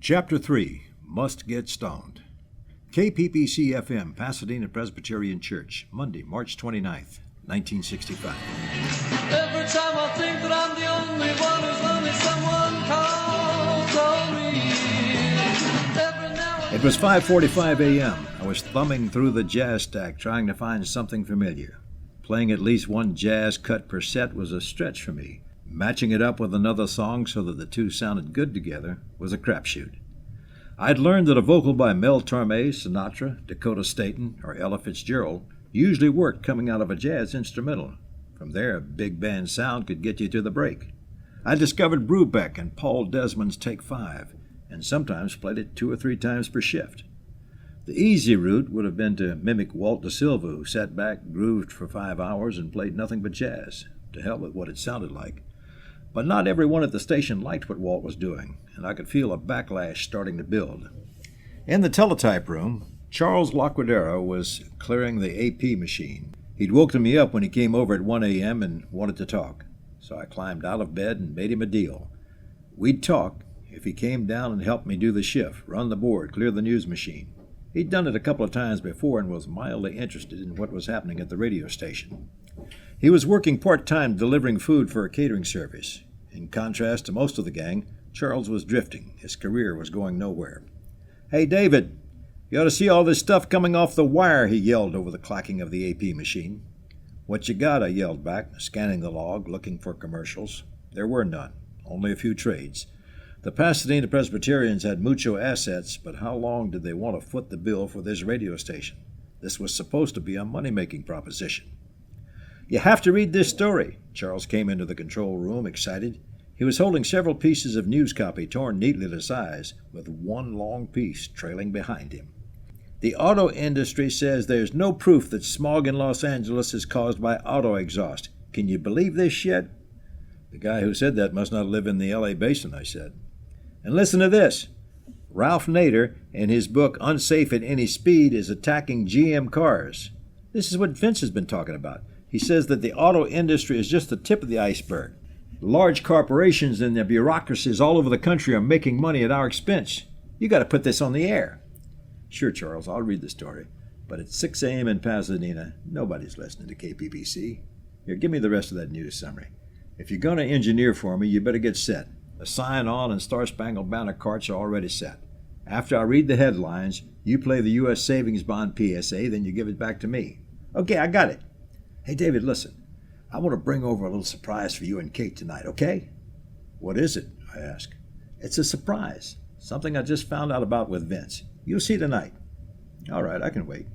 Chapter 3 Must Get Stoned. KPPC FM, Pasadena Presbyterian Church, Monday, March 29th, 1965. Every time I think that I'm the only one who's lonely, someone calls on me. It was 5:45 a.m. I was thumbing through the jazz stack trying to find something familiar. Playing at least one jazz cut per set was a stretch for me. Matching it up with another song so that the two sounded good together was a crapshoot. I'd learned that a vocal by Mel Torme, Sinatra, Dakota Staton, or Ella Fitzgerald usually worked coming out of a jazz instrumental. From there, a big band sound could get you to the break. I discovered Brubeck and Paul Desmond's Take 5, and sometimes played it 2 or 3 times per shift. The easy route would have been to mimic Walt Da Silva, who sat back, grooved for 5 hours, and played nothing but jazz. To hell with what it sounded like. But not everyone at the station liked what Walt was doing, and I could feel a backlash starting to build. In the teletype room, Charles Laquadero was clearing the AP machine. He'd woken me up when he came over at 1 a.m. and wanted to talk, so I climbed out of bed and made him a deal. We'd talk if he came down and helped me do the shift, run the board, clear the news machine. He'd done it a couple of times before and was mildly interested in what was happening at the radio station. He was working part-time delivering food for a catering service. In contrast to most of the gang, Charles was drifting. His career was going nowhere. "Hey, David, you ought to see all this stuff coming off the wire," he yelled over the clacking of the AP machine. "What you got?" I yelled back, scanning the log, looking for commercials. There were none, only a few trades. The Pasadena Presbyterians had mucho assets, but how long did they want to foot the bill for this radio station? This was supposed to be a money-making proposition. "You have to read this story." Charles came into the control room, excited. He was holding several pieces of news copy torn neatly to size, with one long piece trailing behind him. "The auto industry says there's no proof that smog in Los Angeles is caused by auto exhaust. Can you believe this shit?" "The guy who said that must not live in the L.A. basin," I said. "And listen to this. Ralph Nader, in his book Unsafe at Any Speed, is attacking GM cars. This is what Vince has been talking about. He says that the auto industry is just the tip of the iceberg. Large corporations and their bureaucracies all over the country are making money at our expense. You got to put this on the air." "Sure, Charles, I'll read the story. But at 6 a.m. in Pasadena, nobody's listening to KPPC. Here, give me the rest of that news summary. If you're going to engineer for me, you better get set. The sign-on and Star-Spangled Banner carts are already set. After I read the headlines, you play the U.S. Savings Bond PSA, then you give it back to me." "Okay, I got it." "Hey, David, listen. I want to bring over a little surprise for you and Kate tonight, okay?" "What is it?" I asked. "It's a surprise. Something I just found out about with Vince. You'll see tonight." "All right, I can wait.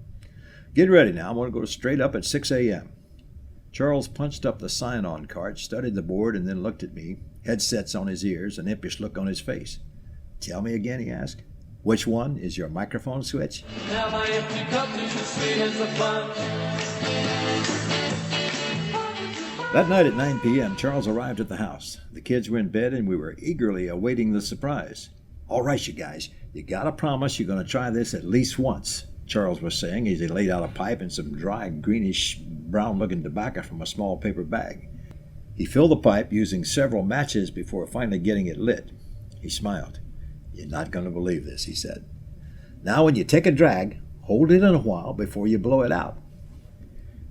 Get ready now. I'm going to go straight up at 6 a.m. Charles punched up the sign-on cart, studied the board, and then looked at me, headsets on his ears, an impish look on his face. "Tell me again," he asked. "Which one is your microphone switch?" Now my empty cup is as sweet as a punch. That night at 9 p.m., Charles arrived at the house. The kids were in bed, and we were eagerly awaiting the surprise. "All right, you guys, you gotta promise you're gonna try this at least once," Charles was saying as he laid out a pipe and some dry, greenish, brown-looking tobacco from a small paper bag. He filled the pipe using several matches before finally getting it lit. He smiled. "You're not going to believe this," he said. "Now, when you take a drag, hold it in a while before you blow it out."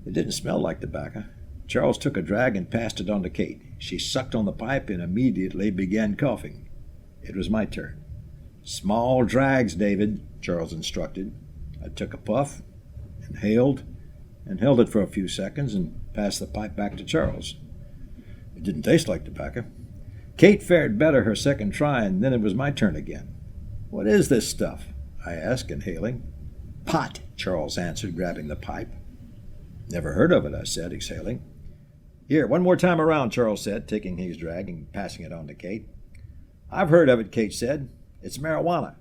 It didn't smell like tobacco. Charles took a drag and passed it on to Kate. She sucked on the pipe and immediately began coughing. It was my turn. "Small drags, David," Charles instructed. I took a puff, inhaled, and held it for a few seconds and passed the pipe back to Charles. It didn't taste like tobacco. Kate fared better her second try, and then it was my turn again. "What is this stuff?" I asked, inhaling. "Pot," Charles answered, grabbing the pipe. "Never heard of it," I said, exhaling. "Here, one more time around," Charles said, taking his drag and passing it on to Kate. "I've heard of it," Kate said. "It's marijuana."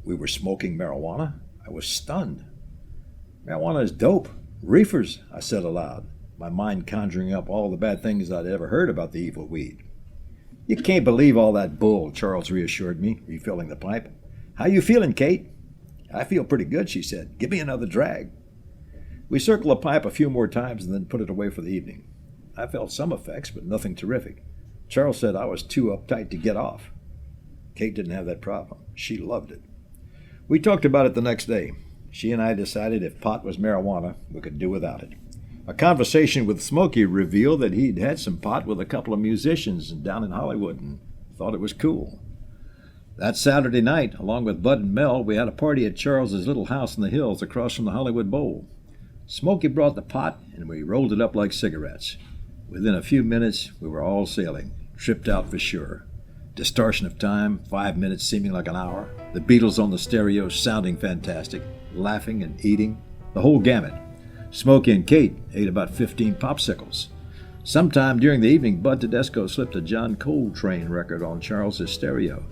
We were smoking marijuana? I was stunned. "Marijuana is dope. Reefers," I said aloud, my mind conjuring up all the bad things I'd ever heard about the evil weed. "You can't believe all that bull," Charles reassured me, refilling the pipe. "How you feeling, Kate?" "I feel pretty good," she said. "Give me another drag." We circled the pipe a few more times and then put it away for the evening. I felt some effects, but nothing terrific. Charles said I was too uptight to get off. Kate didn't have that problem. She loved it. We talked about it the next day. She and I decided if pot was marijuana, we could do without it. A conversation with Smokey revealed that he'd had some pot with a couple of musicians down in Hollywood and thought it was cool. That Saturday night, along with Bud and Mel, we had a party at Charles's little house in the hills across from the Hollywood Bowl. Smokey brought the pot, and we rolled it up like cigarettes. Within a few minutes, we were all sailing, tripped out for sure. Distortion of time, 5 minutes seeming like an hour. The Beatles on the stereo sounding fantastic, laughing and eating, the whole gamut. Smokey and Kate ate about 15 popsicles. Sometime during the evening, Bud Tedesco slipped a John Coltrane record on Charles's stereo.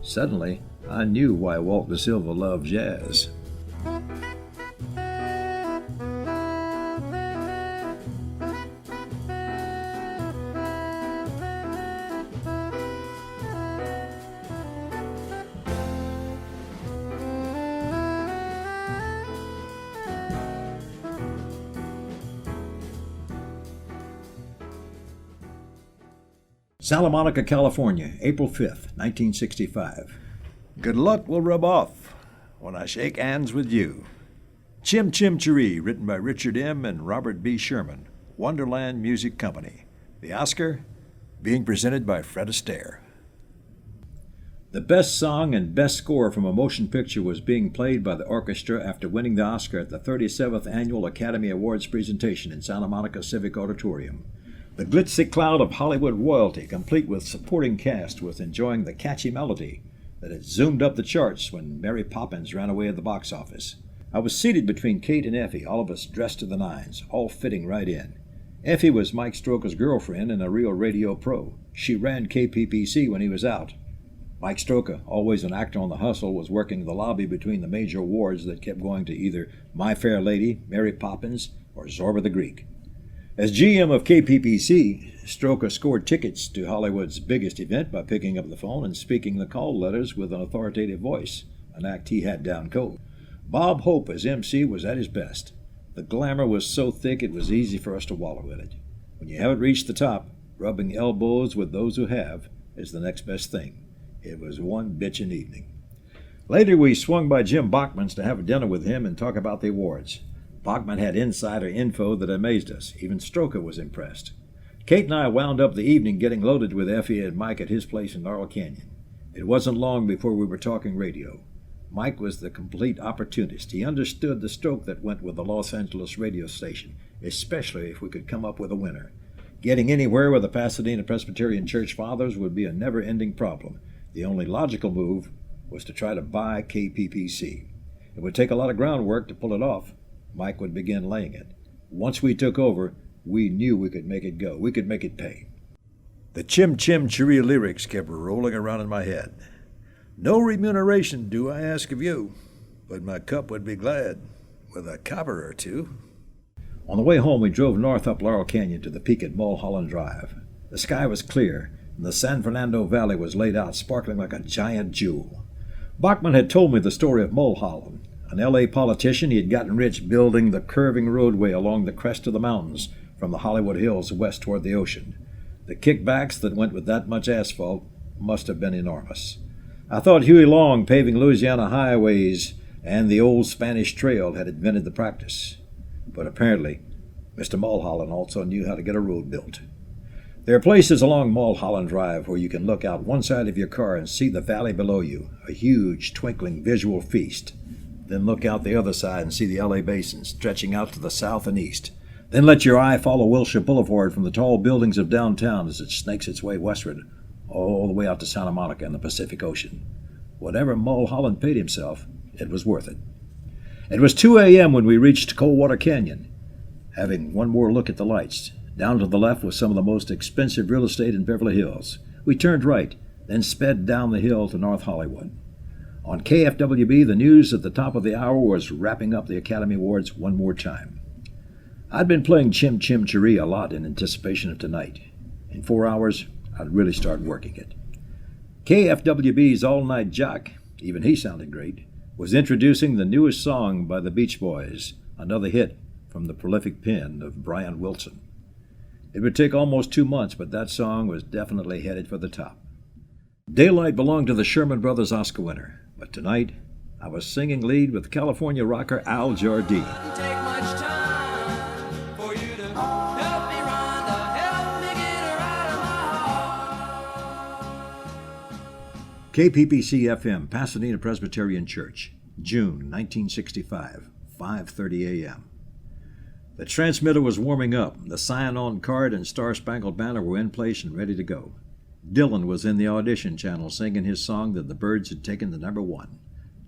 Suddenly, I knew why Walt Da Silva loved jazz. Santa Monica, California, April 5th, 1965. Good luck will rub off when I shake hands with you. Chim Chim Cheree, written by Richard M. and Robert B. Sherman, Wonderland Music Company. The Oscar being presented by Fred Astaire. The best song and best score from a motion picture was being played by the orchestra after winning the Oscar at the 37th Annual Academy Awards presentation in Santa Monica Civic Auditorium. The glitzy cloud of Hollywood royalty, complete with supporting cast, was enjoying the catchy melody that had zoomed up the charts when Mary Poppins ran away at the box office. I was seated between Kate and Effie, all of us dressed to the nines, all fitting right in. Effie was Mike Stroker's girlfriend and a real radio pro. She ran KPPC when he was out. Mike Stroker, always an actor on the hustle, was working the lobby between the major awards that kept going to either My Fair Lady, Mary Poppins, or Zorba the Greek. As GM of KPPC, Stroker scored tickets to Hollywood's biggest event by picking up the phone and speaking the call letters with an authoritative voice, an act he had down cold. Bob Hope as MC was at his best. The glamour was so thick it was easy for us to wallow in it. When you haven't reached the top, rubbing elbows with those who have is the next best thing. It was one bitchin' evening. Later we swung by Jim Bachman's to have dinner with him and talk about the awards. Bachman had insider info that amazed us. Even Stroker was impressed. Kate and I wound up the evening getting loaded with Effie and Mike at his place in Laurel Canyon. It wasn't long before we were talking radio. Mike was the complete opportunist. He understood the stroke that went with the Los Angeles radio station, especially if we could come up with a winner. Getting anywhere with the Pasadena Presbyterian Church Fathers would be a never-ending problem. The only logical move was to try to buy KPPC. It would take a lot of groundwork to pull it off. Mike would begin laying it. Once we took over, we knew we could make it go. We could make it pay. The Chim Chim Cheree lyrics kept rolling around in my head. No remuneration do I ask of you, but my cup would be glad with a copper or two. On the way home, we drove north up Laurel Canyon to the peak at Mulholland Drive. The sky was clear, and the San Fernando Valley was laid out sparkling like a giant jewel. Bachman had told me the story of Mulholland. An L.A. politician, he had gotten rich building the curving roadway along the crest of the mountains from the Hollywood Hills west toward the ocean. The kickbacks that went with that much asphalt must have been enormous. I thought Huey Long paving Louisiana highways and the old Spanish Trail had invented the practice. But apparently, Mr. Mulholland also knew how to get a road built. There are places along Mulholland Drive where you can look out one side of your car and see the valley below you, a huge, twinkling visual feast. Then look out the other side and see the L.A. Basin stretching out to the south and east. Then let your eye follow Wilshire Boulevard from the tall buildings of downtown as it snakes its way westward, all the way out to Santa Monica and the Pacific Ocean. Whatever Mulholland paid himself, it was worth it. It was 2 a.m. when we reached Coldwater Canyon. Having one more look at the lights, down to the left was some of the most expensive real estate in Beverly Hills. We turned right, then sped down the hill to North Hollywood. On KFWB, the news at the top of the hour was wrapping up the Academy Awards one more time. I'd been playing Chim Chim Cheree a lot in anticipation of tonight. In 4 hours, I'd really start working it. KFWB's all-night jock, even he sounded great, was introducing the newest song by the Beach Boys, another hit from the prolific pen of Brian Wilson. It would take almost 2 months, but that song was definitely headed for the top. Daylight belonged to the Sherman Brothers Oscar winner, but tonight I was singing lead with California rocker Al Jardine. Take much time for you to help me Rhonda, help me get her out of my heart. KPPC FM, Pasadena Presbyterian Church, June 1965, 5:30 a.m. The transmitter was warming up. The sign-on card and Star Spangled Banner were in place and ready to go. Dylan was in the audition channel singing his song that the Byrds had taken to #1.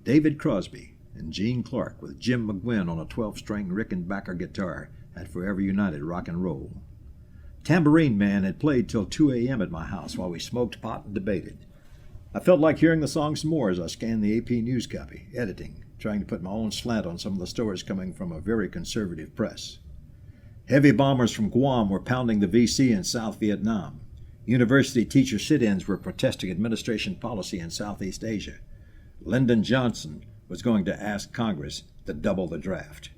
David Crosby and Gene Clark with Jim McGuinn on a 12-string Rickenbacker guitar had forever united rock and roll. Tambourine Man had played till 2 a.m. at my house while we smoked pot and debated. I felt like hearing the song some more as I scanned the AP news copy, editing, trying to put my own slant on some of the stories coming from a very conservative press. Heavy bombers from Guam were pounding the VC in South Vietnam. University teacher sit-ins were protesting administration policy in Southeast Asia. Lyndon Johnson was going to ask Congress to double the draft.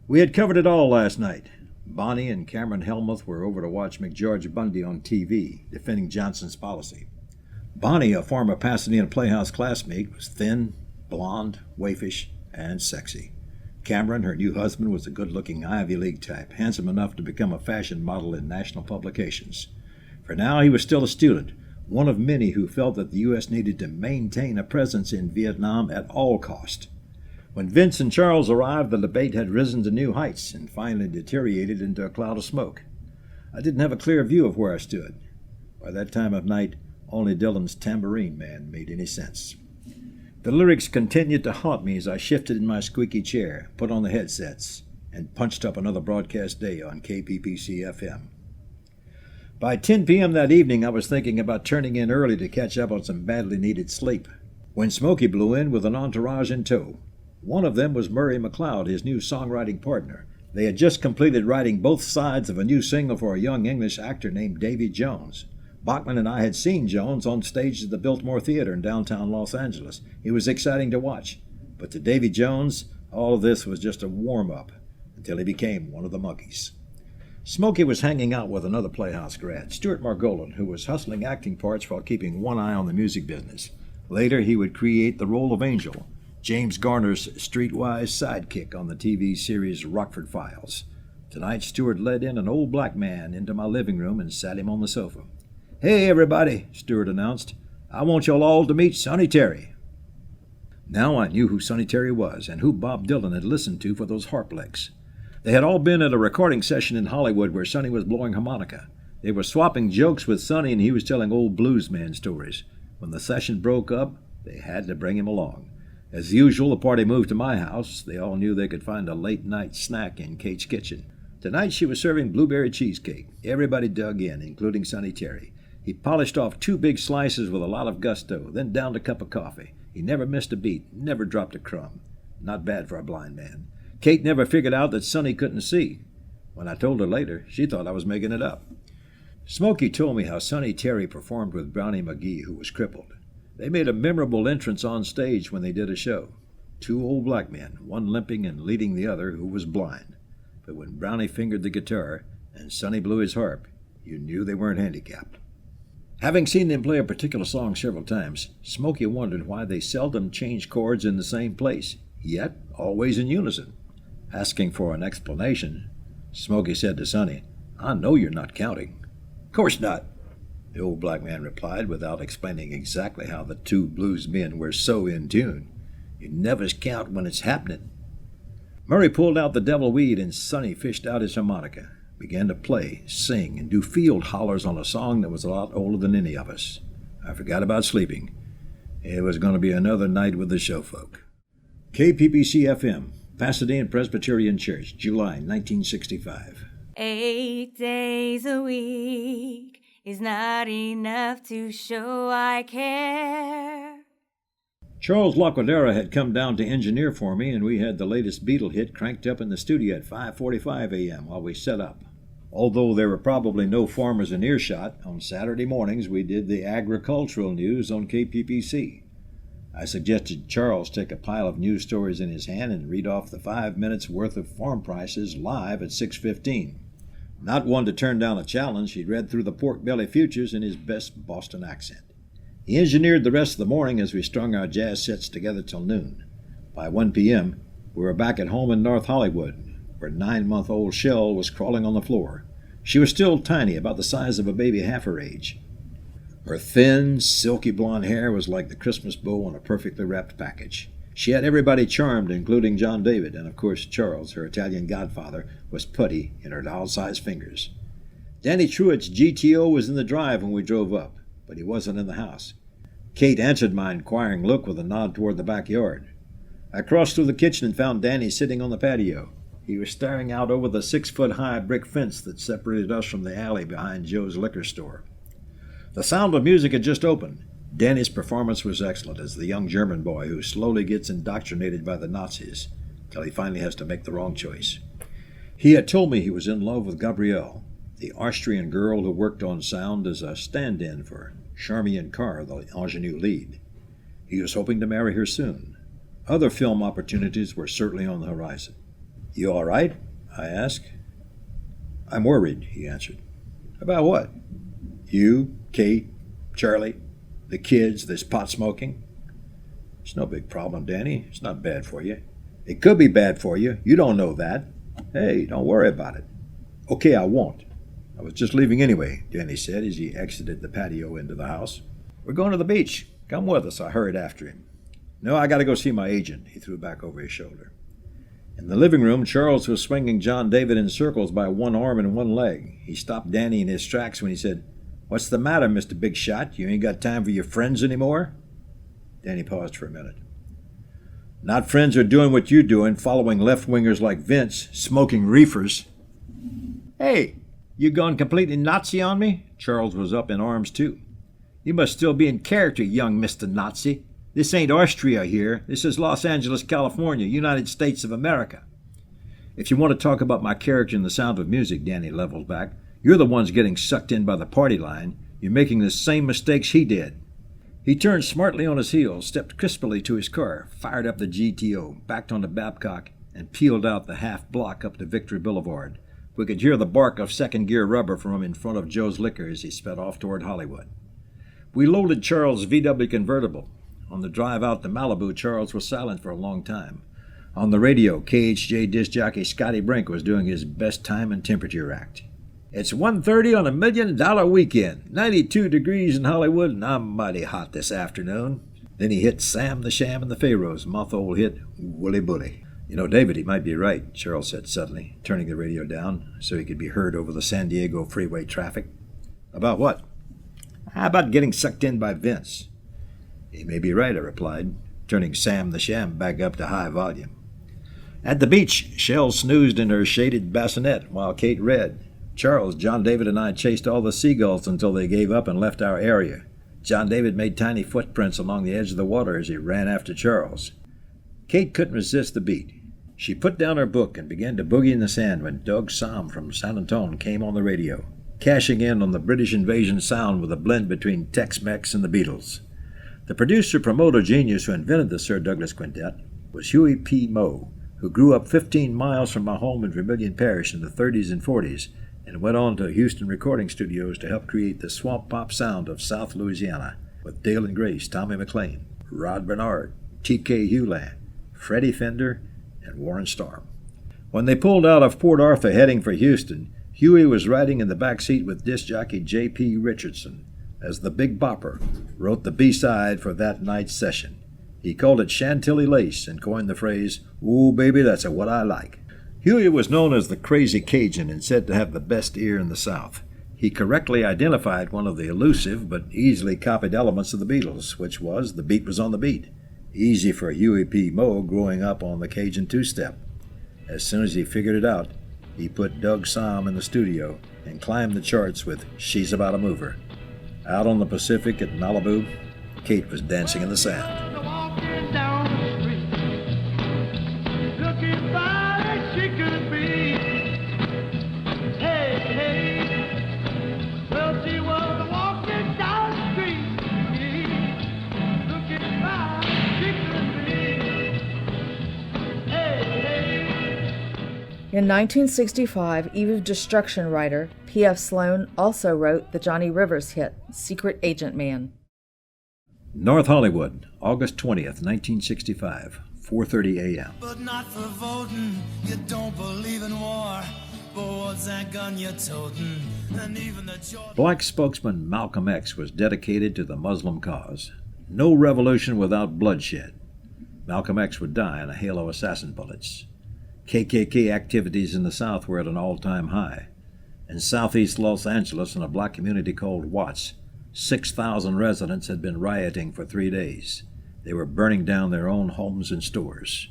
We had covered it all last night. Bonnie and Cameron Helmuth were over to watch McGeorge Bundy on TV, defending Johnson's policy. Bonnie, a former Pasadena Playhouse classmate, was thin, blonde, waifish, and sexy. Cameron, her new husband, was a good-looking Ivy League type, handsome enough to become a fashion model in national publications. For now, he was still a student, one of many who felt that the U.S. needed to maintain a presence in Vietnam at all cost. When Vince and Charles arrived, the debate had risen to new heights and finally deteriorated into a cloud of smoke. I didn't have a clear view of where I stood. By that time of night, only Dylan's Tambourine Man made any sense. The lyrics continued to haunt me as I shifted in my squeaky chair, put on the headsets, and punched up another broadcast day on KPPC FM. By 10 p.m. that evening, I was thinking about turning in early to catch up on some badly needed sleep, when Smokey blew in with an entourage in tow. One of them was Murray McLeod, his new songwriting partner. They had just completed writing both sides of a new single for a young English actor named Davy Jones. Bachman and I had seen Jones on stage at the Biltmore Theater in downtown Los Angeles. It was exciting to watch. But to Davy Jones, all of this was just a warm-up until he became one of the Monkees. Smokey was hanging out with another Playhouse grad, Stuart Margolin, who was hustling acting parts while keeping one eye on the music business. Later, he would create the role of Angel, James Garner's streetwise sidekick on the TV series Rockford Files. Tonight, Stuart led in an old black man into my living room and sat him on the sofa. "Hey, everybody," Stuart announced. "I want y'all all to meet Sonny Terry." Now I knew who Sonny Terry was and who Bob Dylan had listened to for those harp licks. They had all been at a recording session in Hollywood where Sonny was blowing harmonica. They were swapping jokes with Sonny and he was telling old bluesman stories. When the session broke up, they had to bring him along. As usual, the party moved to my house. They all knew they could find a late-night snack in Kate's kitchen. Tonight she was serving blueberry cheesecake. Everybody dug in, including Sonny Terry. He polished off 2 big slices with a lot of gusto, then downed a cup of coffee. He never missed a beat, never dropped a crumb. Not bad for a blind man. Kate never figured out that Sonny couldn't see. When I told her later, she thought I was making it up. Smokey told me how Sonny Terry performed with Brownie McGee, who was crippled. They made a memorable entrance on stage when they did a show. 2 old black men, one limping and leading the other, who was blind. But when Brownie fingered the guitar and Sonny blew his harp, you knew they weren't handicapped. Having seen them play a particular song several times, Smokey wondered why they seldom changed chords in the same place, yet always in unison. Asking for an explanation, Smokey said to Sonny, "I know you're not counting." "Course not," the old black man replied without explaining exactly how the 2 blues men were so in tune. "You never count when it's happening." Murray pulled out the devil weed and Sonny fished out his harmonica, began to play, sing, and do field hollers on a song that was a lot older than any of us. I forgot about sleeping. It was going to be another night with the show folk. KPPC FM, Pasadena Presbyterian Church, July 1965. 8 days a week is not enough to show I care. Charles Laquadera had come down to engineer for me, and we had the latest Beatle hit cranked up in the studio at 5:45 a.m. while we set up. Although there were probably no farmers in earshot, on Saturday mornings we did the agricultural news on KPPC. I suggested Charles take a pile of news stories in his hand and read off the 5 minutes worth of farm prices live at 6:15. Not one to turn down a challenge, he read through the pork belly futures in his best Boston accent. He engineered the rest of the morning as we strung our jazz sets together till noon. By 1 p.m., we were back at home in North Hollywood, where 9-month-old Shell was crawling on the floor. She was still tiny, about the size of a baby half her age. Her thin, silky blonde hair was like the Christmas bow on a perfectly wrapped package. She had everybody charmed, including John David, and of course Charles, her Italian godfather, was putty in her doll-sized fingers. Danny Truitt's GTO was in the drive when we drove up, but he wasn't in the house. Kate answered my inquiring look with a nod toward the backyard. I crossed through the kitchen and found Danny sitting on the patio. He was staring out over the 6-foot-high brick fence that separated us from the alley behind Joe's liquor store. The Sound of Music had just opened. Danny's performance was excellent as the young German boy who slowly gets indoctrinated by the Nazis till he finally has to make the wrong choice. He had told me he was in love with Gabrielle, the Austrian girl who worked on sound as a stand-in for Charmian Carr, the ingenue lead. He was hoping to marry her soon. Other film opportunities were certainly on the horizon. "You all right?" I asked. "I'm worried," he answered. "About what?" "You, Kate, Charlie, the kids, this pot smoking." "It's no big problem, Danny. It's not bad for you." "It could be bad for you. You don't know that." "Hey, don't worry about it." "Okay, I won't. I was just leaving anyway," Danny said as he exited the patio into the house. "We're going to the beach. Come with us," I hurried after him. "No, I got to go see my agent," he threw back over his shoulder. In the living room, Charles was swinging John David in circles by one arm and one leg. He stopped Danny in his tracks when he said, "What's the matter, Mr. Big Shot? You ain't got time for your friends anymore?" Danny paused for a minute. "Not friends are doing what you're doing, following left-wingers like Vince, smoking reefers." "Hey, you gone completely Nazi on me?" Charles was up in arms, too. "You must still be in character, young Mr. Nazi. This ain't Austria here. This is Los Angeles, California, United States of America." "If you want to talk about my character in The Sound of Music," Danny leveled back, "you're the ones getting sucked in by the party line. You're making the same mistakes he did." He turned smartly on his heel, stepped crisply to his car, fired up the GTO, backed onto Babcock, and peeled out the half block up to Victory Boulevard. We could hear the bark of second-gear rubber from him in front of Joe's Liquor as he sped off toward Hollywood. We loaded Charles' VW convertible. On the drive out to Malibu, Charles was silent for a long time. On the radio, KHJ disc jockey Scotty Brink was doing his best time and temperature act. "It's 1:30 on $1 million weekend, 92 degrees in Hollywood, and I'm mighty hot this afternoon." Then he hit Sam the Sham and the Pharaohs' month-old hit, "Wooly Bully." "You know, David, he might be right," Charles said suddenly, turning the radio down so he could be heard over the San Diego freeway traffic. "About what?" "How about getting sucked in by Vince?" "He may be right," I replied, turning Sam the Sham back up to high volume. At the beach, Shell snoozed in her shaded bassinet while Kate read. Charles, John David, and I chased all the seagulls until they gave up and left our area. John David made tiny footprints along the edge of the water as he ran after Charles. Kate couldn't resist the beat. She put down her book and began to boogie in the sand when Doug Somm from San Antonio came on the radio, cashing in on the British invasion sound with a blend between Tex-Mex and the Beatles. The producer-promoter genius who invented the Sir Douglas Quintet was Huey P. Moe, who grew up 15 miles from my home in Vermilion Parish in the 30s and 40s and went on to Houston recording studios to help create the swamp pop sound of South Louisiana with Dale and Grace, Tommy McLean, Rod Bernard, T.K. Hewland, Freddie Fender, and Warren Storm. When they pulled out of Port Arthur heading for Houston, Huey was riding in the back seat with disc jockey J.P. Richardson, as the Big Bopper wrote the B-side for that night's session. He called it Chantilly Lace and coined the phrase, "Ooh, baby, that's what I like." Huey was known as the Crazy Cajun and said to have the best ear in the South. He correctly identified one of the elusive but easily copied elements of the Beatles, which was the beat was on the beat. Easy for Huey P. Moe growing up on the Cajun two-step. As soon as he figured it out, he put Doug Somm in the studio and climbed the charts with She's About a Mover. Out on the Pacific at Malibu, Kate was dancing in the sand. Walking down the street, looking fine as she could be. Hey, hey, well, she was walking down the street, looking fine as she could be. Hey, hey. In 1965, Eve of Destruction writer P.F. Sloan also wrote the Johnny Rivers hit, Secret Agent Man. North Hollywood, August 20th, 1965, 4:30 a.m. But not for voting. You don't believe in war. But what's that gun you're toting? And even the George... Black spokesman Malcolm X was dedicated to the Muslim cause. No revolution without bloodshed. Malcolm X would die in a hail of assassin bullets. KKK activities in the South were at an all-time high. In southeast Los Angeles, in a black community called Watts, 6,000 residents had been rioting for 3 days. They were burning down their own homes and stores.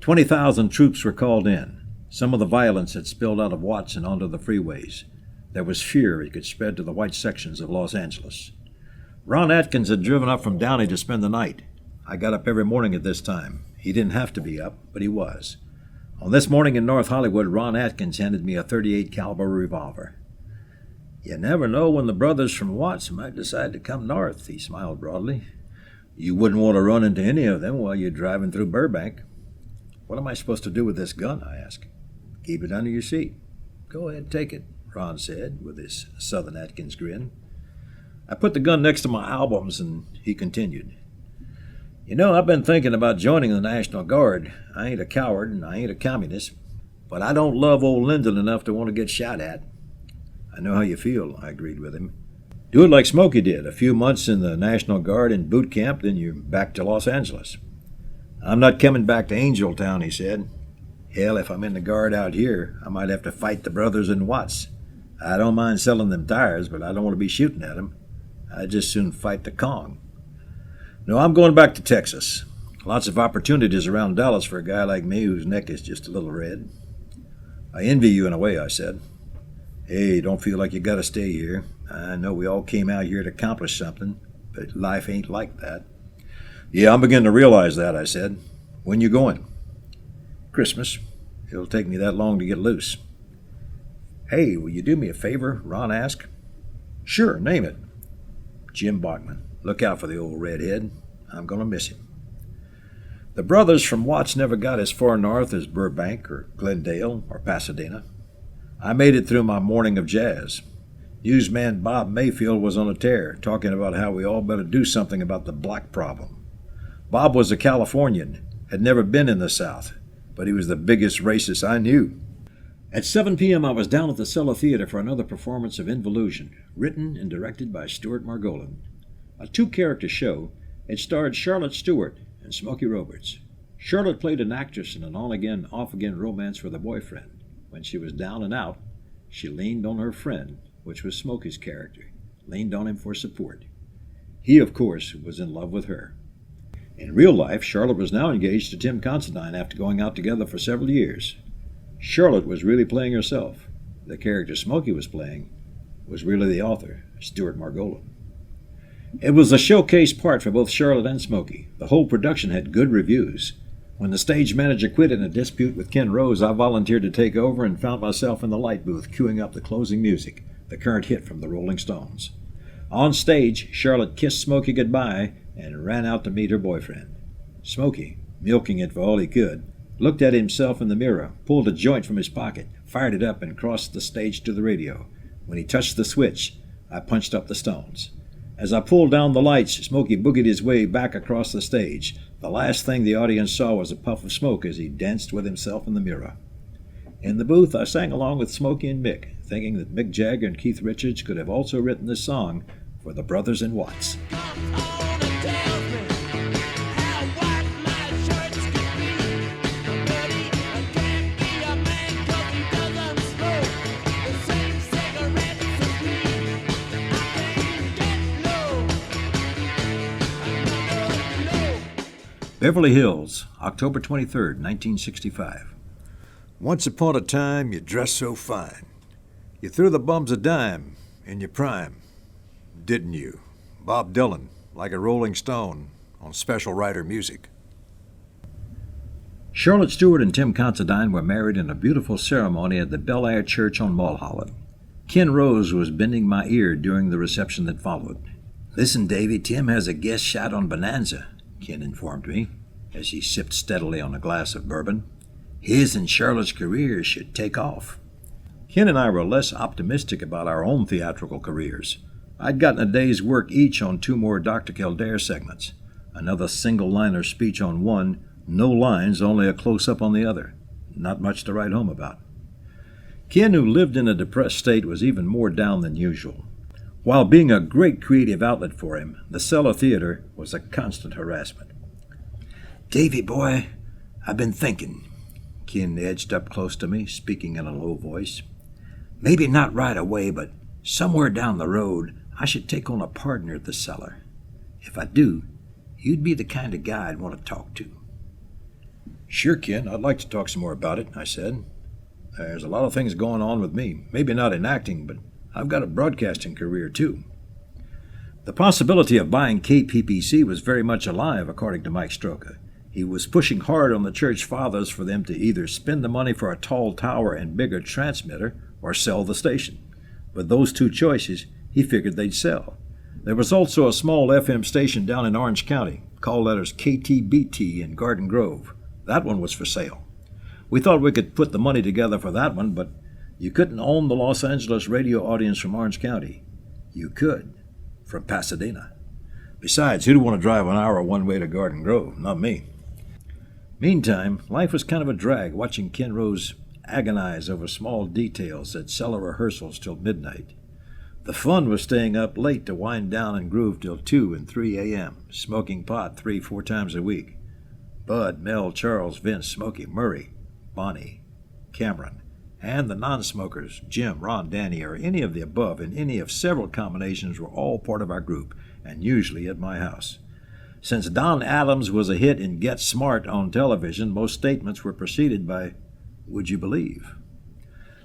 20,000 troops were called in. Some of the violence had spilled out of Watts and onto the freeways. There was fear it could spread to the white sections of Los Angeles. Ron Atkins had driven up from Downey to spend the night. I got up every morning at this time. He didn't have to be up, but he was. On this morning in North Hollywood, Ron Atkins handed me a .38 caliber revolver. "You never know when the brothers from Watts might decide to come north," he smiled broadly. "You wouldn't want to run into any of them while you're driving through Burbank." "What am I supposed to do with this gun?" I asked. "Keep it under your seat." "Go ahead, take it," Ron said, with his Southern Atkins grin. I put the gun next to my albums, and he continued. "You know, I've been thinking about joining the National Guard. I ain't a coward, and I ain't a communist, but I don't love old Lyndon enough to want to get shot at." "I know how you feel," I agreed with him. "Do it like Smokey did, a few months in the National Guard in boot camp, then you're back to Los Angeles." "I'm not coming back to Angel Town," he said. "Hell, if I'm in the Guard out here, I might have to fight the brothers in Watts. I don't mind selling them tires, but I don't want to be shooting at them. I'd just soon fight the Kong. No, I'm going back to Texas. Lots of opportunities around Dallas for a guy like me whose neck is just a little red." "I envy you in a way," I said. "Hey, don't feel like you got to stay here. I know we all came out here to accomplish something, but life ain't like that." "Yeah, I'm beginning to realize that," I said. "When you going?" "Christmas. It'll take me that long to get loose." "Hey, will you do me a favor?" Ron asked. "Sure, name it." "Jim Bachman. Look out for the old redhead. I'm going to miss him." The brothers from Watts never got as far north as Burbank or Glendale or Pasadena. I made it through my morning of jazz. Newsman Bob Mayfield was on a tear, talking about how we all better do something about the black problem. Bob was a Californian, had never been in the South, but he was the biggest racist I knew. At 7 p.m. I was down at the Cellar Theater for another performance of Involution, written and directed by Stuart Margolin. A two-character show, it starred Charlotte Stewart and Smokey Roberts. Charlotte played an actress in an on-again, off-again romance with a boyfriend. When she was down and out, she leaned on her friend, which was Smokey's character, leaned on him for support. He, of course, was in love with her. In real life, Charlotte was now engaged to Tim Considine after going out together for several years. Charlotte was really playing herself. The character Smokey was playing was really the author, Stuart Margolin. It was a showcase part for both Charlotte and Smokey. The whole production had good reviews. When the stage manager quit in a dispute with Ken Rose, I volunteered to take over and found myself in the light booth queuing up the closing music, the current hit from the Rolling Stones. On stage, Charlotte kissed Smokey goodbye and ran out to meet her boyfriend. Smokey, milking it for all he could, looked at himself in the mirror, pulled a joint from his pocket, fired it up, and crossed the stage to the radio. When he touched the switch, I punched up the Stones. As I pulled down the lights, Smokey boogied his way back across the stage. The last thing the audience saw was a puff of smoke as he danced with himself in the mirror. In the booth, I sang along with Smokey and Mick, thinking that Mick Jagger and Keith Richards could have also written this song for the brothers in Watts. Beverly Hills, October 23rd, 1965. Once upon a time, you dressed so fine. You threw the bums a dime in your prime, didn't you? Bob Dylan, like a Rolling Stone, on Special Writer Music. Charlotte Stewart and Tim Considine were married in a beautiful ceremony at the Bel Air Church on Mulholland. Ken Rose was bending my ear during the reception that followed. "Listen, Davy, Tim has a guest shot on Bonanza," Ken informed me, as he sipped steadily on a glass of bourbon. "His and Charlotte's careers should take off." Ken and I were less optimistic about our own theatrical careers. I'd gotten a day's work each on 2 more Dr. Kildare segments, another single-liner speech on one, no lines, only a close-up on the other. Not much to write home about. Ken, who lived in a depressed state, was even more down than usual. While being a great creative outlet for him, the Cellar Theater was a constant harassment. "Davy, boy, I've been thinking." Ken edged up close to me, speaking in a low voice. "Maybe not right away, but somewhere down the road, I should take on a partner at the Cellar. If I do, you'd be the kind of guy I'd want to talk to." "Sure, Ken, I'd like to talk some more about it," I said. "There's a lot of things going on with me. Maybe not in acting, but I've got a broadcasting career, too." The possibility of buying KPPC was very much alive, according to Mike Stroka. He was pushing hard on the church fathers for them to either spend the money for a tall tower and bigger transmitter or sell the station. With those 2 choices, he figured they'd sell. There was also a small FM station down in Orange County, call letters KTBT in Garden Grove. That one was for sale. We thought we could put the money together for that one, but you couldn't own the Los Angeles radio audience from Orange County. You could from Pasadena. Besides, who'd want to drive an hour one way to Garden Grove? Not me. Meantime, life was kind of a drag, watching Ken Rose agonize over small details at cellar rehearsals till midnight. The fun was staying up late to wind down and groove till 2 and 3 a.m., smoking pot 3-4 times a week. Bud, Mel, Charles, Vince, Smokey, Murray, Bonnie, Cameron, and the non-smokers, Jim, Ron, Danny, or any of the above in any of several combinations were all part of our group, and usually at my house. Since Don Adams was a hit in Get Smart on television, most statements were preceded by, "Would you believe?"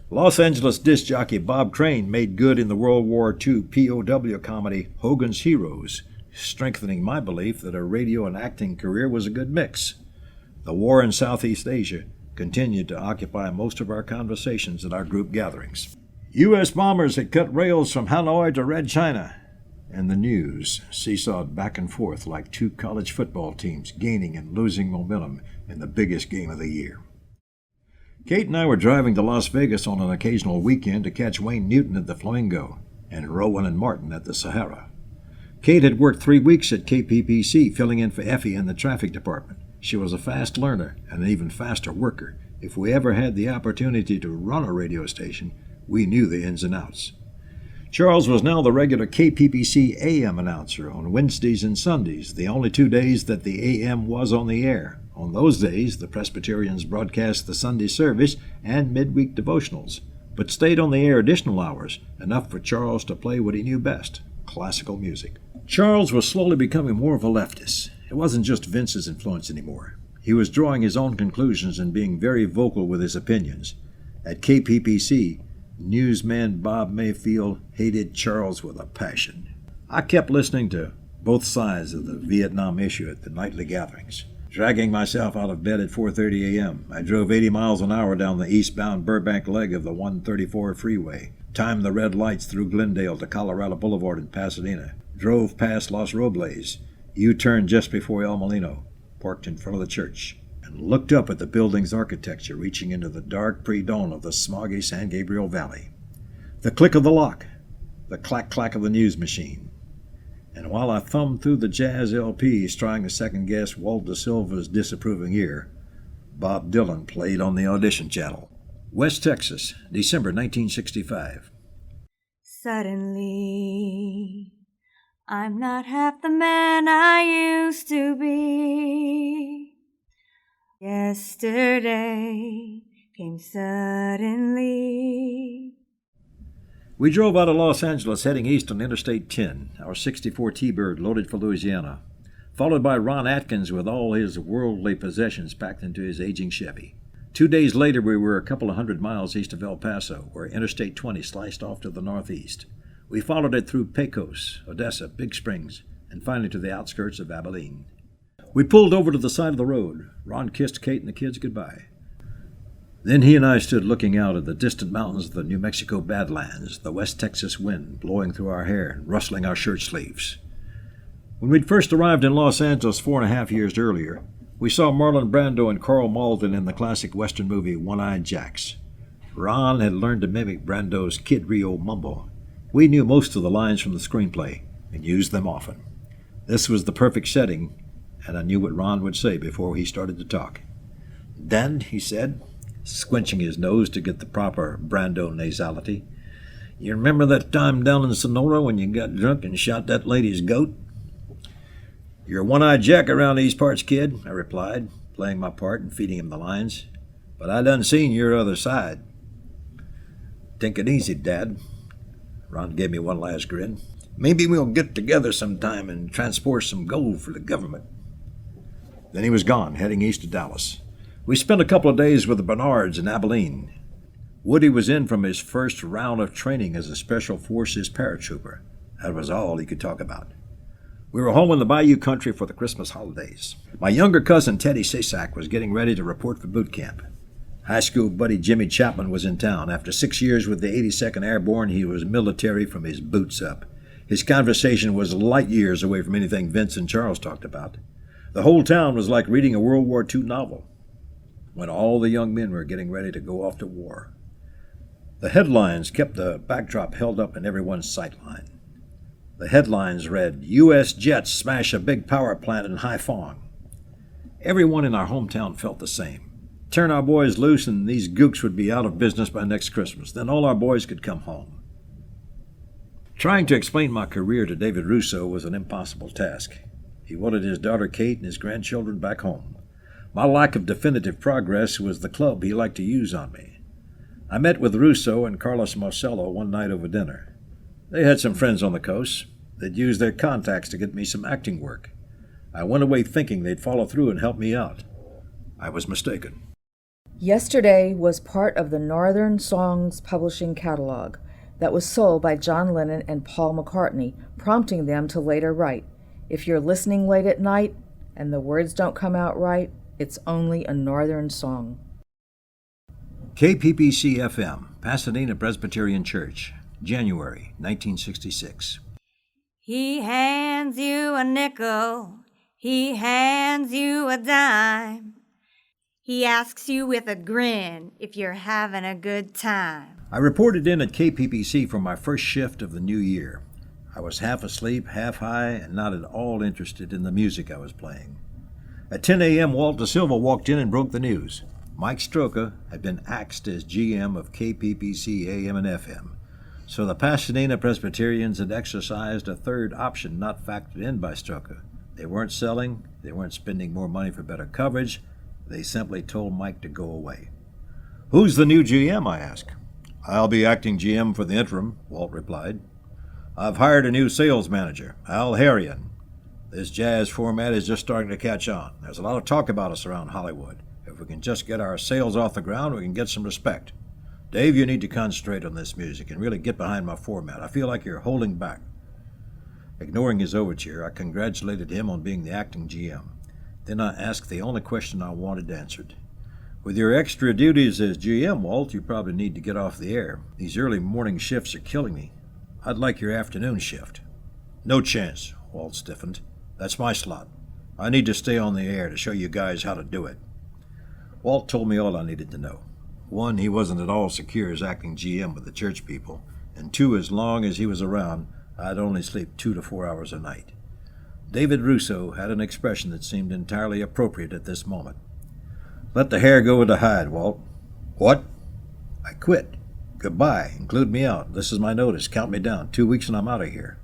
Los Angeles disc jockey Bob Crane made good in the World War II POW comedy Hogan's Heroes, strengthening my belief that a radio and acting career was a good mix. The war in Southeast Asia continued to occupy most of our conversations at our group gatherings. U.S. bombers had cut rails from Hanoi to Red China, and the news seesawed back and forth like 2 college football teams gaining and losing momentum in the biggest game of the year. Kate and I were driving to Las Vegas on an occasional weekend to catch Wayne Newton at the Flamingo and Rowan and Martin at the Sahara. Kate had worked 3 weeks at KPPC, filling in for Effie in the traffic department. She was a fast learner and an even faster worker. If we ever had the opportunity to run a radio station, we knew the ins and outs. Charles was now the regular KPPC AM announcer on Wednesdays and Sundays, the only 2 days that the AM was on the air. On those days, the Presbyterians broadcast the Sunday service and midweek devotionals, but stayed on the air additional hours, enough for Charles to play what he knew best, classical music. Charles was slowly becoming more of a leftist. It wasn't just Vince's influence anymore. He was drawing his own conclusions and being very vocal with his opinions. At KPPC, newsman Bob Mayfield hated Charles with a passion. I kept listening to both sides of the Vietnam issue at the nightly gatherings. Dragging myself out of bed at 4:30 a.m., I drove 80 miles an hour down the eastbound Burbank leg of the 134 freeway, timed the red lights through Glendale to Colorado Boulevard in Pasadena, drove past Los Robles, U-turned just before El Molino, parked in front of the church, and looked up at the building's architecture reaching into the dark pre-dawn of the smoggy San Gabriel Valley. The click of the lock, the clack-clack of the news machine. And while I thumbed through the jazz LPs trying to second-guess Walt Da Silva's disapproving ear, Bob Dylan played on the audition channel. West Texas, December 1965. Suddenly, I'm not half the man I used to be. Yesterday came suddenly. We drove out of Los Angeles heading east on Interstate 10, our 64 T-Bird loaded for Louisiana, followed by Ron Atkins with all his worldly possessions packed into his aging Chevy. 2 days later, we were a couple of 100 miles east of El Paso, where Interstate 20 sliced off to the northeast. We followed it through Pecos, Odessa, Big Springs, and finally to the outskirts of Abilene. We pulled over to the side of the road. Ron kissed Kate and the kids goodbye. Then he and I stood looking out at the distant mountains of the New Mexico Badlands, the West Texas wind blowing through our hair and rustling our shirt sleeves. When we'd first arrived in Los Angeles 4.5 years earlier, we saw Marlon Brando and Carl Malden in the classic Western movie One-Eyed Jacks. Ron had learned to mimic Brando's Kid Rio mumble, We knew most of the lines from the screenplay and used them often. This was the perfect setting, and I knew what Ron would say before he started to talk. "Dan," he said, squinching his nose to get the proper Brando nasality, "you remember that time down in Sonora when you got drunk and shot that lady's goat?" "You're a one-eyed Jack around these parts, kid," I replied, playing my part and feeding him the lines. "But I done seen your other side." "Take it easy, Dad." Ron gave me one last grin. "Maybe we'll get together sometime and transport some gold for the government." Then he was gone, heading east to Dallas. We spent a couple of days with the Bernards in Abilene. Woody was in from his first round of training as a Special Forces paratrooper. That was all he could talk about. We were home in the Bayou country for the Christmas holidays. My younger cousin Teddy Sasak was getting ready to report for boot camp. High school buddy Jimmy Chapman was in town. After 6 years with the 82nd Airborne, he was military from his boots up. His conversation was light years away from anything Vince and Charles talked about. The whole town was like reading a World War II novel when all the young men were getting ready to go off to war. The headlines kept the backdrop held up in everyone's sightline. The headlines read, "U.S. jets smash a big power plant in Haiphong." Everyone in our hometown felt the same. Turn our boys loose and these gooks would be out of business by next Christmas. Then all our boys could come home. Trying to explain my career to David Russo was an impossible task. He wanted his daughter Kate and his grandchildren back home. My lack of definitive progress was the club he liked to use on me. I met with Russo and Carlos Marcello one night over dinner. They had some friends on the coast. They'd use their contacts to get me some acting work. I went away thinking they'd follow through and help me out. I was mistaken. Yesterday was part of the Northern Songs publishing catalog that was sold by John Lennon and Paul McCartney, prompting them to later write, "If you're listening late at night and the words don't come out right, it's only a Northern song." KPPC-FM, Pasadena Presbyterian Church, January 1966. He hands you a nickel, he hands you a dime. He asks you with a grin if you're having a good time. I reported in at KPPC for my first shift of the new year. I was half asleep, half high, and not at all interested in the music I was playing. At 10 a.m., Walt Da Silva walked in and broke the news. Mike Stroka had been axed as GM of KPPC AM and FM, so the Pasadena Presbyterians had exercised a third option not factored in by Stroka. They weren't selling, they weren't spending more money for better coverage, they simply told Mike to go away. "Who's the new GM?" I asked. "I'll be acting GM for the interim," Walt replied. "I've hired a new sales manager, Al Harrion. This jazz format is just starting to catch on. There's a lot of talk about us around Hollywood. If we can just get our sales off the ground, we can get some respect. Dave, you need to concentrate on this music and really get behind my format. I feel like you're holding back." Ignoring his overture, I congratulated him on being the acting GM. Then I asked the only question I wanted answered. "With your extra duties as GM, Walt, you probably need to get off the air. These early morning shifts are killing me. I'd like your afternoon shift." "No chance," Walt stiffened. "That's my slot. I need to stay on the air to show you guys how to do it." Walt told me all I needed to know. One, he wasn't at all secure as acting GM with the church people, and two, as long as he was around, I'd only sleep 2 to 4 hours a night. David Russo had an expression that seemed entirely appropriate at this moment. "Let the hair go with the hide, Walt." "What?" "I quit. Goodbye. Include me out. This is my notice. Count me down. 2 weeks and I'm out of here."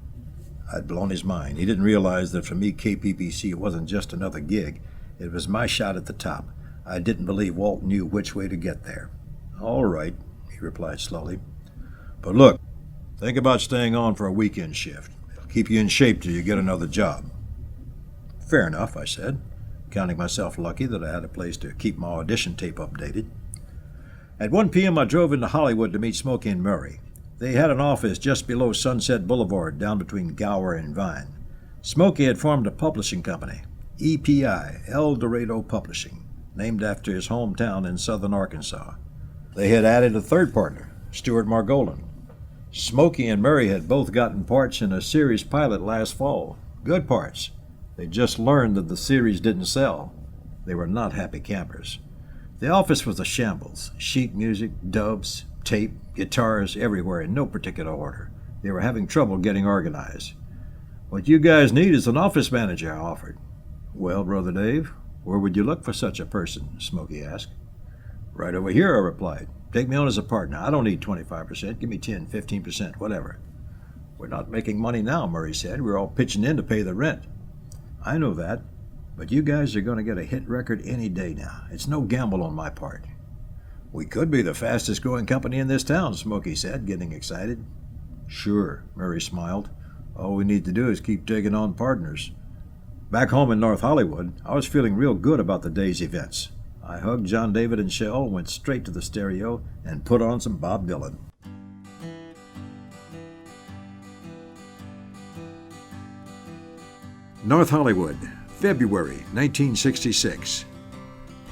I'd blown his mind. He didn't realize that for me, KPPC wasn't just another gig. It was my shot at the top. I didn't believe Walt knew which way to get there. "All right," he replied slowly. "But look, think about staying on for a weekend shift. It'll keep you in shape till you get another job." "Fair enough," I said, counting myself lucky that I had a place to keep my audition tape updated. At 1 p.m., I drove into Hollywood to meet Smokey and Murray. They had an office just below Sunset Boulevard, down between Gower and Vine. Smokey had formed a publishing company, EPI, El Dorado Publishing, named after his hometown in southern Arkansas. They had added a third partner, Stuart Margolin. Smokey and Murray had both gotten parts in a series pilot last fall. Good parts. They just learned that the series didn't sell. They were not happy campers. The office was a shambles. Sheet music, dubs, tape, guitars everywhere in no particular order. They were having trouble getting organized. "What you guys need is an office manager," I offered. "Well, Brother Dave, where would you look for such a person?" Smokey asked. "Right over here," I replied. "Take me on as a partner. I don't need 25%. Give me 10, 15%, whatever." "We're not making money now," Murray said. "We're all pitching in to pay the rent." "I know that, but you guys are going to get a hit record any day now. It's no gamble on my part." "We could be the fastest growing company in this town," Smokey said, getting excited. "Sure," Murray smiled. "All we need to do is keep taking on partners." Back home in North Hollywood, I was feeling real good about the day's events. I hugged John David and Shell, went straight to the stereo, and put on some Bob Dylan. North Hollywood, February 1966.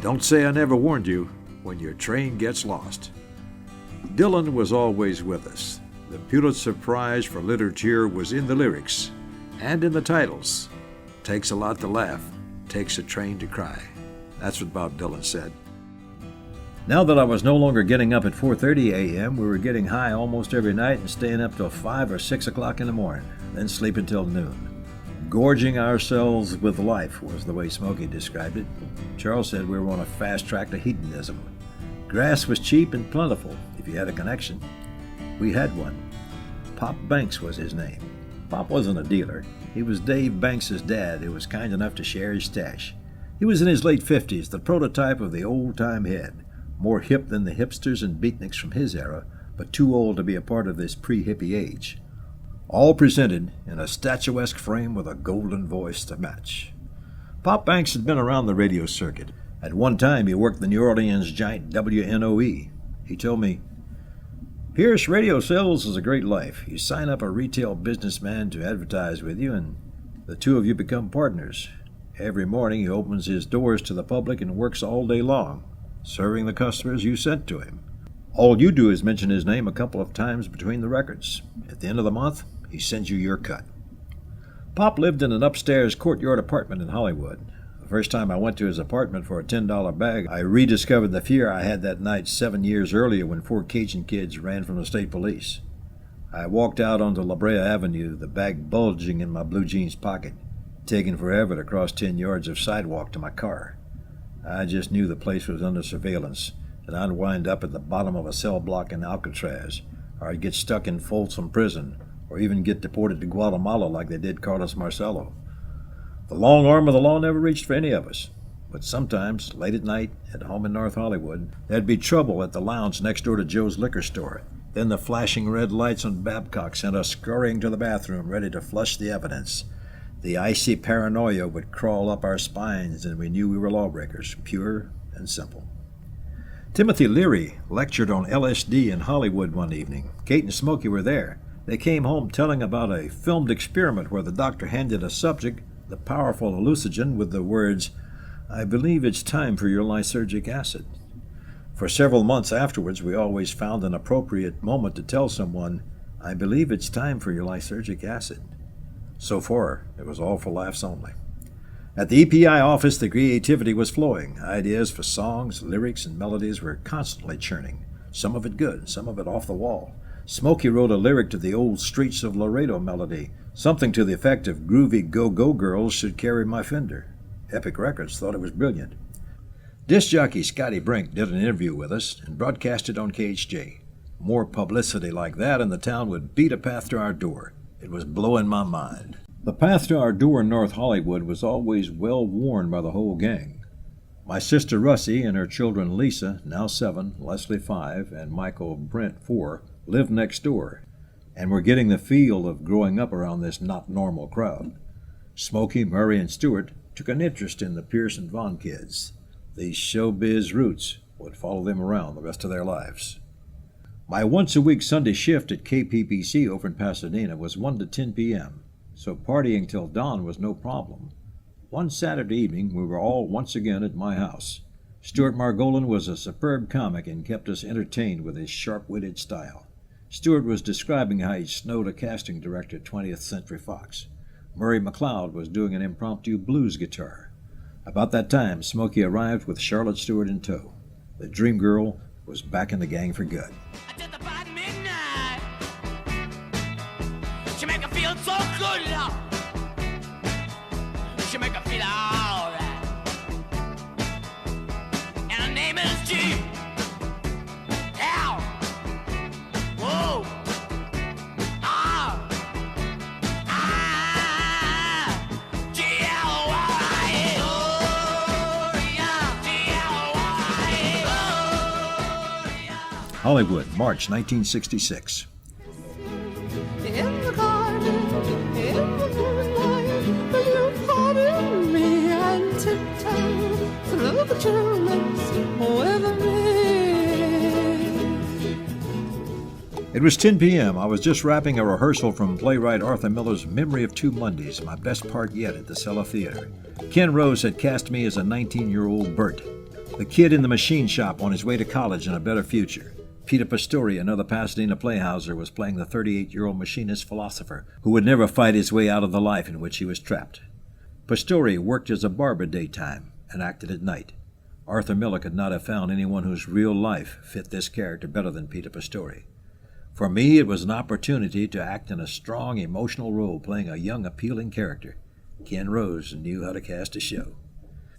Don't say I never warned you when your train gets lost. Dylan was always with us. The Pulitzer Prize for Literature was in the lyrics and in the titles. Takes a lot to laugh, takes a train to cry. That's what Bob Dylan said. Now that I was no longer getting up at 4:30 a.m., we were getting high almost every night and staying up till 5 or 6 o'clock in the morning, then sleeping till noon. Gorging ourselves with life was the way Smokey described it. Charles said we were on a fast track to hedonism. Grass was cheap and plentiful if you had a connection. We had one. Pop Banks was his name. Pop wasn't a dealer. He was Dave Banks's dad, who was kind enough to share his stash. He was in his late 50s, the prototype of the old-time head, more hip than the hipsters and beatniks from his era, but too old to be a part of this pre-hippie age. All presented in a statuesque frame with a golden voice to match. Pop Banks had been around the radio circuit. At one time, he worked the New Orleans giant WNOE. He told me, "Pierce, radio sales is a great life. You sign up a retail businessman to advertise with you, and the two of you become partners. Every morning he opens his doors to the public and works all day long, serving the customers you sent to him. All you do is mention his name a couple of times between the records. At the end of the month, he sends you your cut." Pop lived in an upstairs courtyard apartment in Hollywood. The first time I went to his apartment for a $10 bag, I rediscovered the fear I had that night 7 years earlier when 4 Cajun kids ran from the state police. I walked out onto La Brea Avenue, the bag bulging in my blue jeans pocket, taking forever to cross 10 yards of sidewalk to my car. I just knew the place was under surveillance, and I'd wind up at the bottom of a cell block in Alcatraz, or I'd get stuck in Folsom Prison, or even get deported to Guatemala like they did Carlos Marcello. The long arm of the law never reached for any of us. But sometimes, late at night, at home in North Hollywood, there'd be trouble at the lounge next door to Joe's liquor store. Then the flashing red lights on Babcock sent us scurrying to the bathroom, ready to flush the evidence. The icy paranoia would crawl up our spines, and we knew we were lawbreakers, pure and simple. Timothy Leary lectured on LSD in Hollywood one evening. Kate and Smokey were there. They came home telling about a filmed experiment where the doctor handed a subject the powerful hallucinogen with the words, "I believe it's time for your lysergic acid." For several months afterwards, we always found an appropriate moment to tell someone, "I believe it's time for your lysergic acid." So far, it was all for laughs only. At the EPI office, the creativity was flowing. Ideas for songs, lyrics, and melodies were constantly churning. Some of it good, some of it off the wall. Smokey wrote a lyric to the old Streets of Laredo melody, something to the effect of "Groovy Go-Go Girls should carry my fender." Epic Records thought it was brilliant. Disc jockey Scotty Brink did an interview with us and broadcast it on KHJ. More publicity like that and the town would beat a path to our door. It was blowing my mind. The path to our door in North Hollywood was always well worn by the whole gang. My sister Russie and her children Lisa, now 7, Leslie 5, and Michael Brent 4, lived next door, and were getting the feel of growing up around this not normal crowd. Smokey, Murray, and Stewart took an interest in the Pierce and Vaughn kids. These showbiz roots would follow them around the rest of their lives. My once-a-week Sunday shift at KPPC over in Pasadena was 1 to 10 p.m., so partying till dawn was no problem. One Saturday evening, we were all once again at my house. Stuart Margolin was a superb comic and kept us entertained with his sharp-witted style. Stewart was describing how he'd snowed a casting director at 20th Century Fox. Murray McLeod was doing an impromptu blues guitar. About that time, Smokey arrived with Charlotte Stewart in tow. The dream girl was back in the gang for good. Just about midnight. good love. She make her feel alright. And her name is G. L. Whoa. R. I. G. L. Y. Gloria. G. L. Y. Gloria. Hollywood, March 1966. In the garden, in the moonlight, you pardon me and tiptoe through the tulips with me. It was 10 p.m. I was just wrapping a rehearsal from playwright Arthur Miller's Memory of Two Mondays, my best part yet at the Cellar Theater. Ken Rose had cast me as a 19-year-old Bert, the kid in the machine shop on his way to college and a better future. Peter Pastori, another Pasadena playhouser, was playing the 38-year-old machinist philosopher who would never fight his way out of the life in which he was trapped. Pastori worked as a barber daytime and acted at night. Arthur Miller could not have found anyone whose real life fit this character better than Peter Pastori. For me, it was an opportunity to act in a strong, emotional role playing a young, appealing character. Ken Rose knew how to cast a show.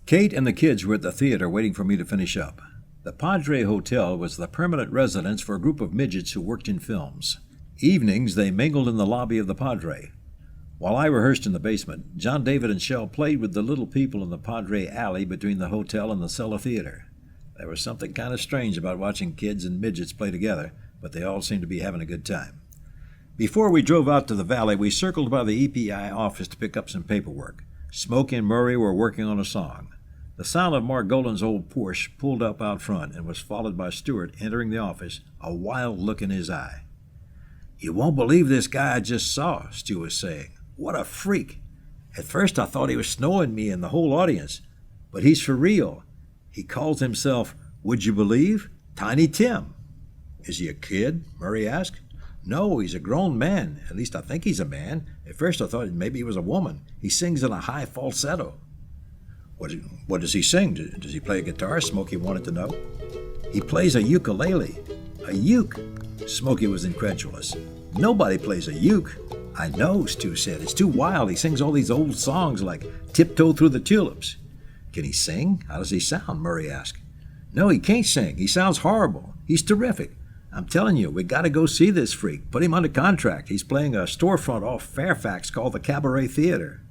Kate and the kids were at the theater waiting for me to finish up. The Padre Hotel was the permanent residence for a group of midgets who worked in films. Evenings, they mingled in the lobby of the Padre. While I rehearsed in the basement, John David and Shell played with the little people in the Padre alley between the hotel and the Cellar Theater. There was something kind of strange about watching kids and midgets play together, but they all seemed to be having a good time. Before we drove out to the valley, we circled by the EPI office to pick up some paperwork. Smokey and Murray were working on a song. The sound of Mark Golan's old Porsche pulled up out front and was followed by Stewart entering the office, a wild look in his eye. "You won't believe this guy I just saw," Stu was saying. "What a freak. At first I thought he was snowing me and the whole audience, but he's for real. He calls himself, would you believe, Tiny Tim." "Is he a kid?" Murray asked. "No, he's a grown man. At least I think he's a man. At first I thought maybe he was a woman. He sings in a high falsetto." What does he sing? Does he play a guitar?" Smokey wanted to know. "He plays a ukulele." "A uke?" Smokey was incredulous. "Nobody plays a uke." "I know," Stu said. "It's too wild. He sings all these old songs like Tiptoe Through the Tulips." "Can he sing? How does he sound?" Murray asked. "No, he can't sing. He sounds horrible. He's terrific. I'm telling you, we got to go see this freak. Put him under contract. He's playing a storefront off Fairfax called the Cabaret Theater."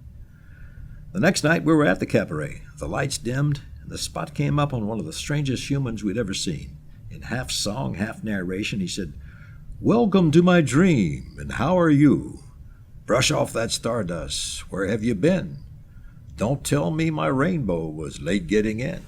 The next night we were at the Cabaret. The lights dimmed, and the spot came up on one of the strangest humans we'd ever seen. In half song, half narration, he said, "Welcome to my dream, and how are you? Brush off that stardust. Where have you been? Don't tell me my rainbow was late getting in."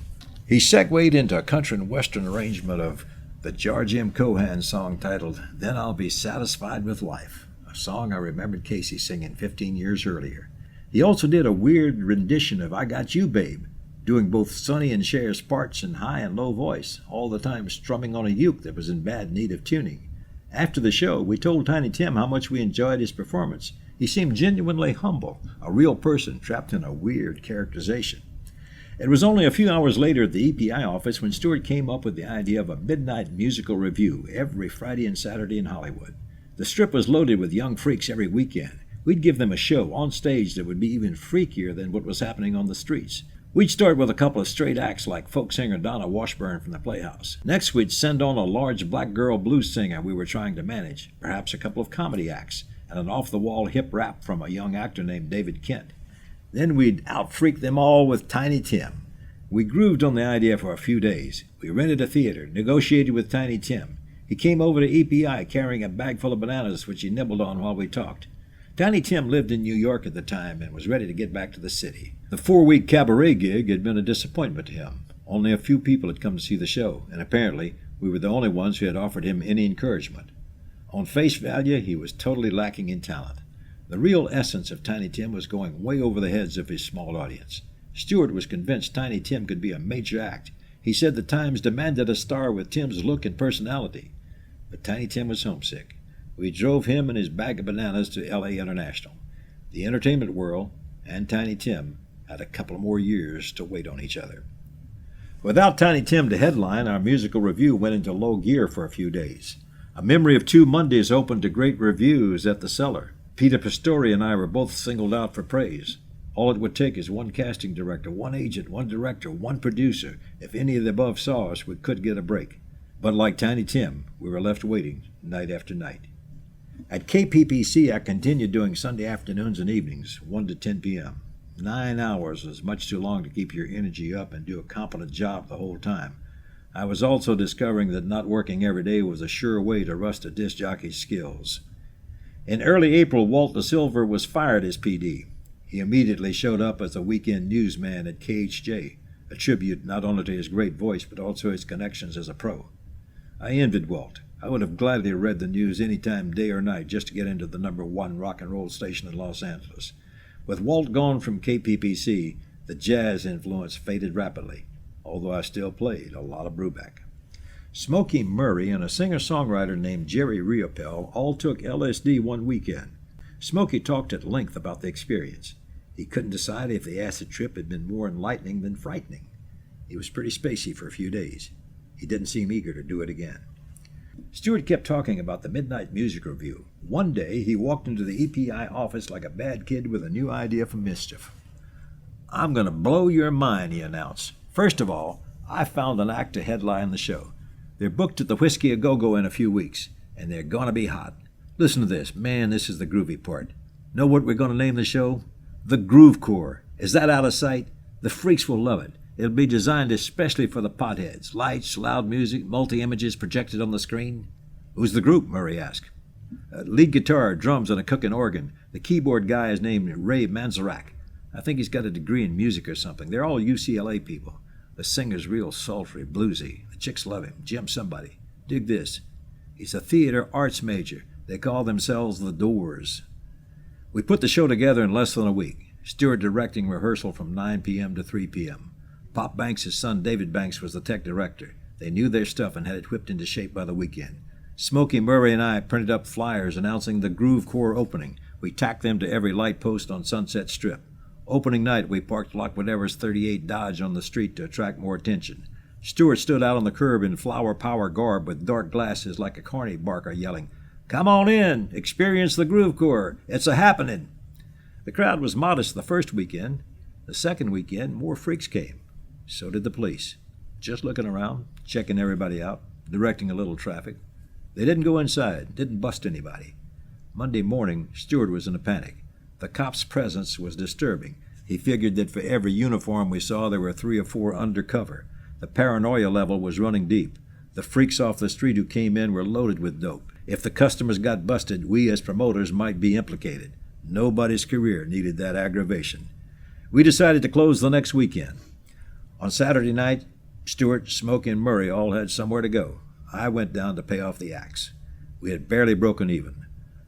He segued into a country and western arrangement of the George M. Cohan song titled "Then I'll Be Satisfied with Life," a song I remembered Casey singing 15 years earlier. He also did a weird rendition of "I Got You, Babe," doing both Sonny and Cher's parts in high and low voice, all the time strumming on a uke that was in bad need of tuning. After the show, we told Tiny Tim how much we enjoyed his performance. He seemed genuinely humble, a real person trapped in a weird characterization. It was only a few hours later at the EPI office when Stewart came up with the idea of a midnight musical review every Friday and Saturday in Hollywood. The strip was loaded with young freaks every weekend. We'd give them a show on stage that would be even freakier than what was happening on the streets. We'd start with a couple of straight acts like folk singer Donna Washburn from the Playhouse. Next, we'd send on a large black girl blues singer we were trying to manage, perhaps a couple of comedy acts, and an off-the-wall hip rap from a young actor named David Kent. Then we'd out-freak them all with Tiny Tim. We grooved on the idea for a few days. We rented a theater, negotiated with Tiny Tim. He came over to EPI carrying a bag full of bananas which he nibbled on while we talked. Tiny Tim lived in New York at the time and was ready to get back to the city. The 4-week cabaret gig had been a disappointment to him. Only a few people had come to see the show, and apparently we were the only ones who had offered him any encouragement. On face value, he was totally lacking in talent. The real essence of Tiny Tim was going way over the heads of his small audience. Stewart was convinced Tiny Tim could be a major act. He said the Times demanded a star with Tim's look and personality. But Tiny Tim was homesick. We drove him and his bag of bananas to L.A. International. The entertainment world and Tiny Tim had a couple more years to wait on each other. Without Tiny Tim to headline, our musical review went into low gear for a few days. A Memory of Two Mondays opened to great reviews at the Cellar. Peter Pastori and I were both singled out for praise. All it would take is one casting director, one agent, one director, one producer. If any of the above saw us, we could get a break. But like Tiny Tim, we were left waiting night after night. At KPPC, I continued doing Sunday afternoons and evenings, 1 to 10 p.m. 9 hours was much too long to keep your energy up and do a competent job the whole time. I was also discovering that not working every day was a sure way to rust a disc jockey's skills. In early April, Walt Da Silva was fired as PD. He immediately showed up as a weekend newsman at KHJ, a tribute not only to his great voice but also his connections as a pro. I envied Walt. I would have gladly read the news any time, day or night, just to get into the #1 rock and roll station in Los Angeles. With Walt gone from KPPC, the jazz influence faded rapidly, although I still played a lot of Brubeck. Smokey Murray and a singer-songwriter named Jerry Riopel all took LSD one weekend. Smokey talked at length about the experience. He couldn't decide if the acid trip had been more enlightening than frightening. He was pretty spacey for a few days. He didn't seem eager to do it again. Stewart kept talking about the Midnight Music Review. One day, he walked into the EPI office like a bad kid with a new idea for mischief. "I'm going to blow your mind," he announced. "First of all, I found an act to headline the show. They're booked at the Whiskey A Go-Go in a few weeks, and they're going to be hot. Listen to this. Man, this is the groovy part. Know what we're going to name the show? The Groove Corps. Is that out of sight? The freaks will love it. It'll be designed especially for the potheads. Lights, loud music, multi-images projected on the screen." "Who's the group?" Murray asked. "Lead guitar, drums, and a cooking organ. The keyboard guy is named Ray Manzarek. I think he's got a degree in music or something. They're all UCLA people. The singer's real sultry, bluesy. The chicks love him. Jim somebody. Dig this. He's a theater arts major. They call themselves the Doors." We put the show together in less than a week. Stewart directing rehearsal from 9 p.m. to 3 p.m. Pop Banks' son David Banks was the tech director. They knew their stuff and had it whipped into shape by the weekend. Smokey Murray and I printed up flyers announcing the Groove Corps opening. We tacked them to every light post on Sunset Strip. Opening night, we parked Lockwood Evers 38 Dodge on the street to attract more attention. Stewart stood out on the curb in flower power garb with dark glasses like a carny barker yelling, "Come on in! Experience the Groove Corps! It's a happening!" The crowd was modest the first weekend. The second weekend, more freaks came. So did the police. Just looking around, checking everybody out, directing a little traffic. They didn't go inside, didn't bust anybody. Monday morning, Stewart was in a panic. The cops' presence was disturbing. He figured that for every uniform we saw, there were 3 or 4 undercover. The paranoia level was running deep. The freaks off the street who came in were loaded with dope. If the customers got busted, we as promoters might be implicated. Nobody's career needed that aggravation. We decided to close the next weekend. On Saturday night, Stewart, Smokey, and Murray all had somewhere to go. I went down to pay off the axe. We had barely broken even.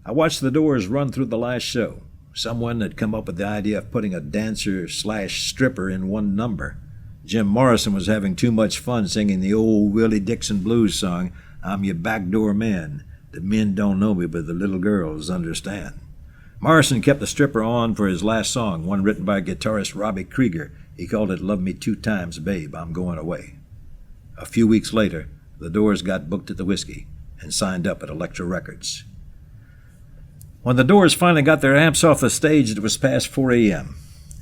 I watched the Doors run through the last show. Someone had come up with the idea of putting a dancer/stripper in one number. Jim Morrison was having too much fun singing the old Willie Dixon blues song, "I'm Your Backdoor Man. The men don't know me, but the little girls understand." Morrison kept the stripper on for his last song, one written by guitarist Robbie Krieger. He called it "Love Me 2 Times, Babe, I'm Going Away." A few weeks later, the Doors got booked at the Whiskey and signed up at Elektra Records. When the Doors finally got their amps off the stage, it was past 4 a.m.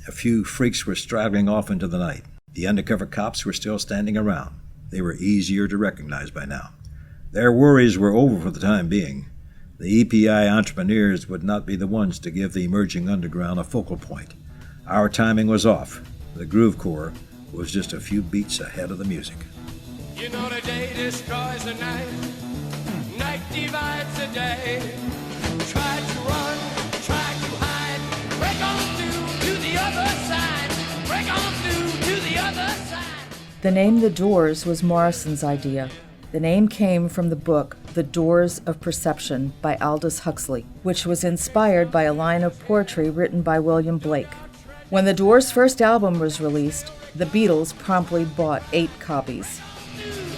A few freaks were straggling off into the night. The undercover cops were still standing around. They were easier to recognize by now. Their worries were over for the time being. The EPI entrepreneurs would not be the ones to give the emerging underground a focal point. Our timing was off. The Groove Corps was just a few beats ahead of the music. You know the day destroys the night, night divides the day. Try to run, try to hide, break on through to the other side, break on through to the other side. The name The Doors was Morrison's idea. The name came from the book The Doors of Perception by Aldous Huxley, which was inspired by a line of poetry written by William Blake. When the Doors' first album was released, the Beatles promptly bought 8 copies.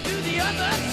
To the other side.